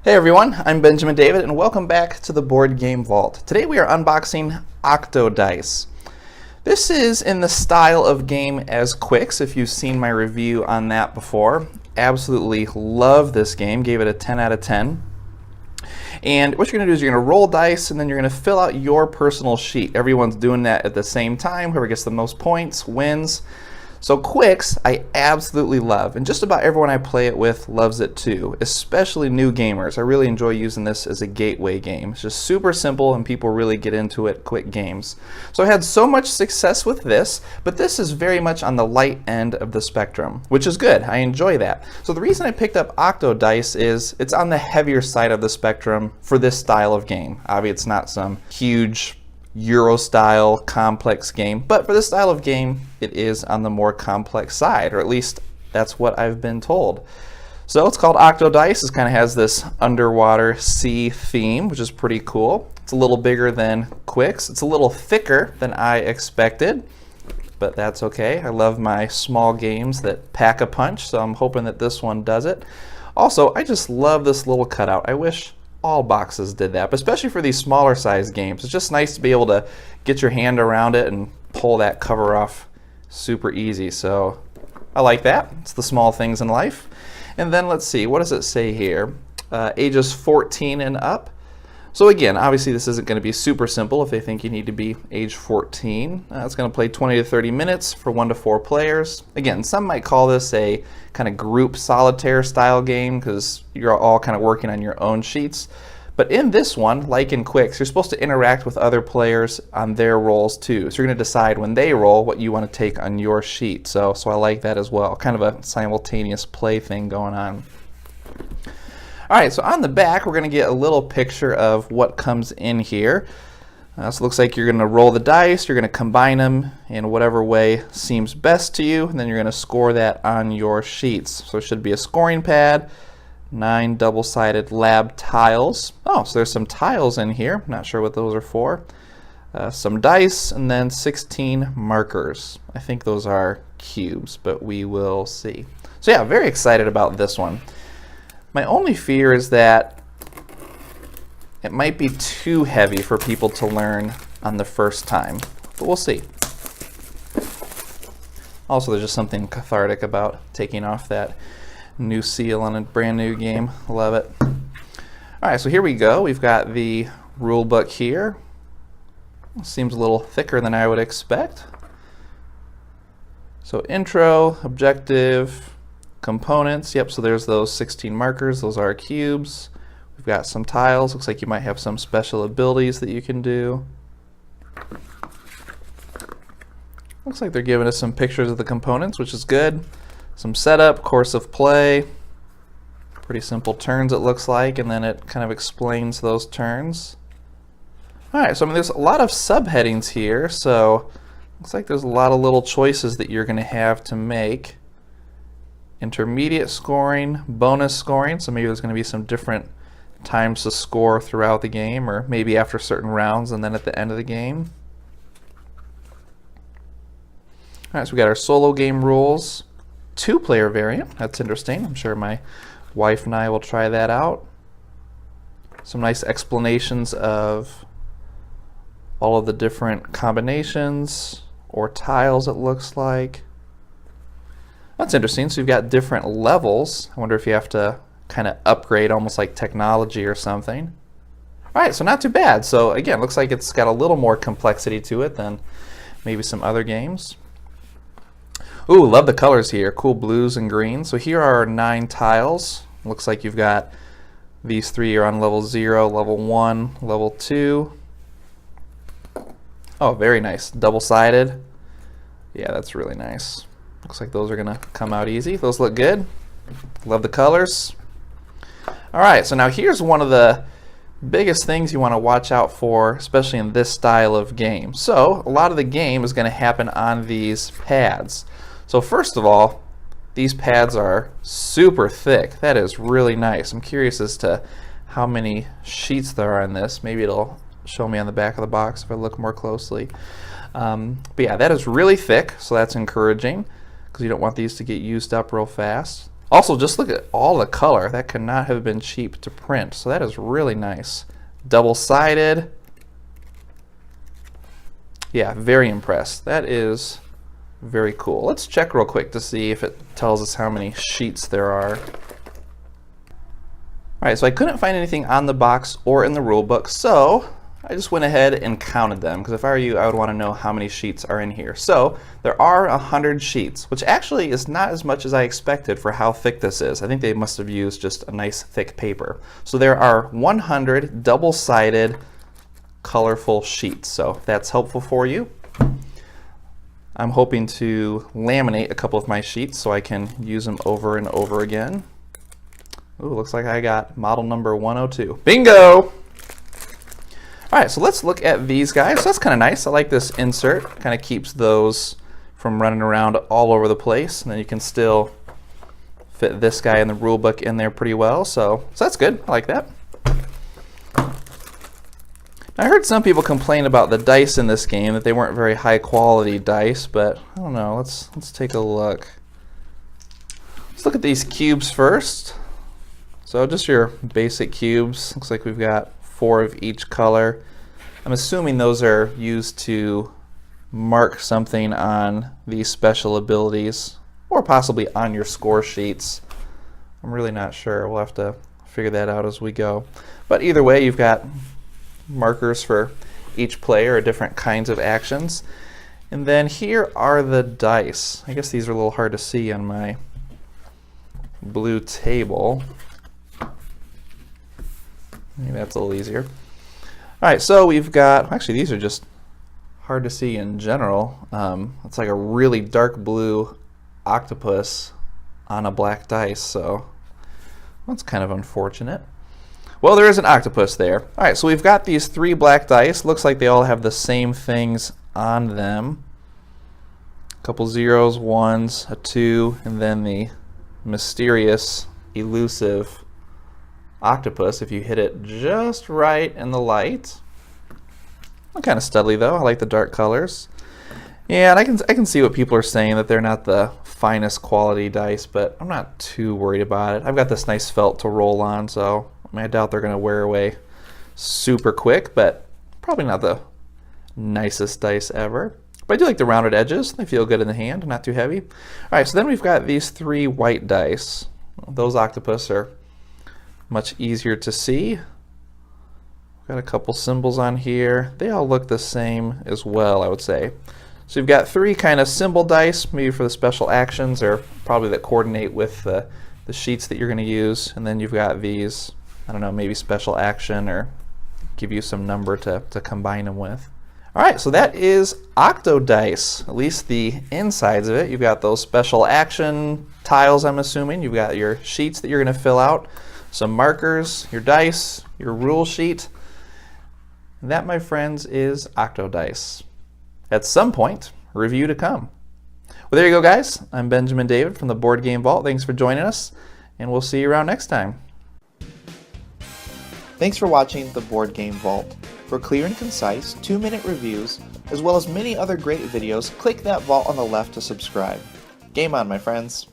Hey everyone, I'm Benjamin David and welcome back to the Board Game Vault. Today we are unboxing Octo Dice. This is in the style of game as Quicks, if you've seen my review on that before. Absolutely love this game, gave it a 10 out of 10. And what you're going to do is you're going to roll dice and then you're going to fill out your personal sheet. Everyone's doing that at the same time. Whoever gets the most points wins. So Quicks, I absolutely love, and just about everyone I play it with loves it too, especially new gamers. I really enjoy using this as a gateway game. It's just super simple and people really get into it, quick games. So I had so much success with this, but this is very much on the light end of the spectrum, which is good. I enjoy that. So the reason I picked up Octo Dice is it's on the heavier side of the spectrum for this style of game. Obviously it's not some huge Euro style complex game, but for this style of game it is on the more complex side, or at least that's what I've been told. So it's called Octo Dice. It kind of has this underwater sea theme, which is pretty cool. It's a little bigger than Quicks. It's a little thicker than I expected, but that's okay. I love my small games that pack a punch, so I'm hoping that this one does it. Also, I just love this little cutout. I wish all boxes did that, but especially for these smaller size games. It's just nice to be able to get your hand around it and pull that cover off super easy. So I like that. It's the small things in life. And then let's see, what does it say here? Ages 14 and up. So again, obviously this isn't going to be super simple if they think you need to be age 14. It's going to play 20 to 30 minutes for 1 to 4 players. Again, some might call this a kind of group solitaire style game because you're all kind of working on your own sheets. But in this one, like in Quicks, you're supposed to interact with other players on their rolls too. So you're going to decide when they roll what you want to take on your sheet. So I like that as well. Kind of a simultaneous play thing going on. Alright, so on the back we're going to get a little picture of what comes in here. So it looks like you're going to roll the dice, you're going to combine them in whatever way seems best to you, and then you're going to score that on your sheets. So it should be a scoring pad, 9 double-sided lab tiles. Oh, so there's some tiles in here. Not sure what those are for. Some dice, and then 16 markers. I think those are cubes, but we will see. So yeah, very excited about this one. My only fear is that it might be too heavy for people to learn on the first time, but we'll see. Also, there's just something cathartic about taking off that new seal on a brand new game. Love it. Alright, so here we go. We've got the rule book here. Seems a little thicker than I would expect. So intro, objective, components. Yep, so there's those 16 markers. Those are cubes. We've got some tiles. Looks like you might have some special abilities that you can do. Looks like they're giving us some pictures of the components, which is good. Some setup, course of play. Pretty simple turns it looks like, and then it kind of explains those turns. Alright, so I mean there's a lot of subheadings here, so looks like there's a lot of little choices that you're going to have to make. Intermediate scoring, bonus scoring, so maybe there's going to be some different times to score throughout the game, or maybe after certain rounds and then at the end of the game. Alright, so we got our solo game rules. 2-player variant, that's interesting. I'm sure my wife and I will try that out. Some nice explanations of all of the different combinations or tiles it looks like. That's interesting. So you've got different levels. I wonder if you have to kind of upgrade almost like technology or something. Alright, so not too bad. So again, looks like it's got a little more complexity to it than maybe some other games. Ooh, love the colors here. Cool blues and greens. So here are our 9 tiles. Looks like you've got these 3 are on level 0, level 1, level 2. Oh, very nice. Double-sided. Yeah, that's really nice. Looks like those are going to come out easy. Those look good. Love the colors. Alright, so now here's one of the biggest things you want to watch out for, especially in this style of game. So, a lot of the game is going to happen on these pads. So first of all, these pads are super thick. That is really nice. I'm curious as to how many sheets there are in this. Maybe it'll show me on the back of the box if I look more closely. But yeah, that is really thick, so that's encouraging, because you don't want these to get used up real fast. Also, just look at all the color. That could not have been cheap to print, so that is really nice. Double-sided. Yeah, very impressed. That is very cool. Let's check real quick to see if it tells us how many sheets there are. Alright, so I couldn't find anything on the box or in the rule book, so I just went ahead and counted them, because if I were you, I would want to know how many sheets are in here. So there are 100 sheets, which actually is not as much as I expected for how thick this is. I think they must have used just a nice thick paper. So there are 100 double-sided colorful sheets, so if that's helpful for you. I'm hoping to laminate a couple of my sheets so I can use them over and over again. Ooh, looks like I got model number 102. Bingo! Alright, so let's look at these guys. So that's kind of nice. I like this insert. Kind of keeps those from running around all over the place. And then you can still fit this guy in the rule book in there pretty well. So that's good. I like that. I heard some people complain about the dice in this game, that they weren't very high quality dice, but I don't know. Let's take a look. Let's look at these cubes first. So just your basic cubes. Looks like we've got 4 of each color. I'm assuming those are used to mark something on these special abilities, or possibly on your score sheets. I'm really not sure. We'll have to figure that out as we go. But either way, you've got markers for each player, or different kinds of actions. And then here are the dice. I guess these are a little hard to see on my blue table. Maybe that's a little easier. Alright, so we've got, actually these are just hard to see in general. It's like a really dark blue octopus on a black dice, so that's kind of unfortunate. Well, there is an octopus there. Alright, so we've got these 3 black dice. Looks like they all have the same things on them. A couple zeros, ones, a 2, and then the mysterious, elusive octopus if you hit it just right in the light. Kind of studly though. I like the dark colors. Yeah, and I can see what people are saying, that they're not the finest quality dice, but I'm not too worried about it. I've got this nice felt to roll on, so I doubt they're going to wear away super quick, but probably not the nicest dice ever. But I do like the rounded edges. They feel good in the hand, not too heavy. Alright, so then we've got these 3 white dice. Those octopus are much easier to see. Got a couple symbols on here. They all look the same as well, I would say. So you've got 3 kind of symbol dice, maybe for the special actions, or probably that coordinate with the sheets that you're going to use. And then you've got these, I don't know, maybe special action, or give you some number to combine them with. Alright, so that is Octo Dice, at least the insides of it. You've got those special action tiles, I'm assuming. You've got your sheets that you're going to fill out, some markers, your dice, your rule sheet. And that, my friends, is Octo Dice. At some point, review to come. Well, there you go, guys. I'm Benjamin David from the Board Game Vault. Thanks for joining us, and we'll see you around next time. Thanks for watching the Board Game Vault. For clear and concise 2-minute reviews, as well as many other great videos, click that vault on the left to subscribe. Game on, my friends.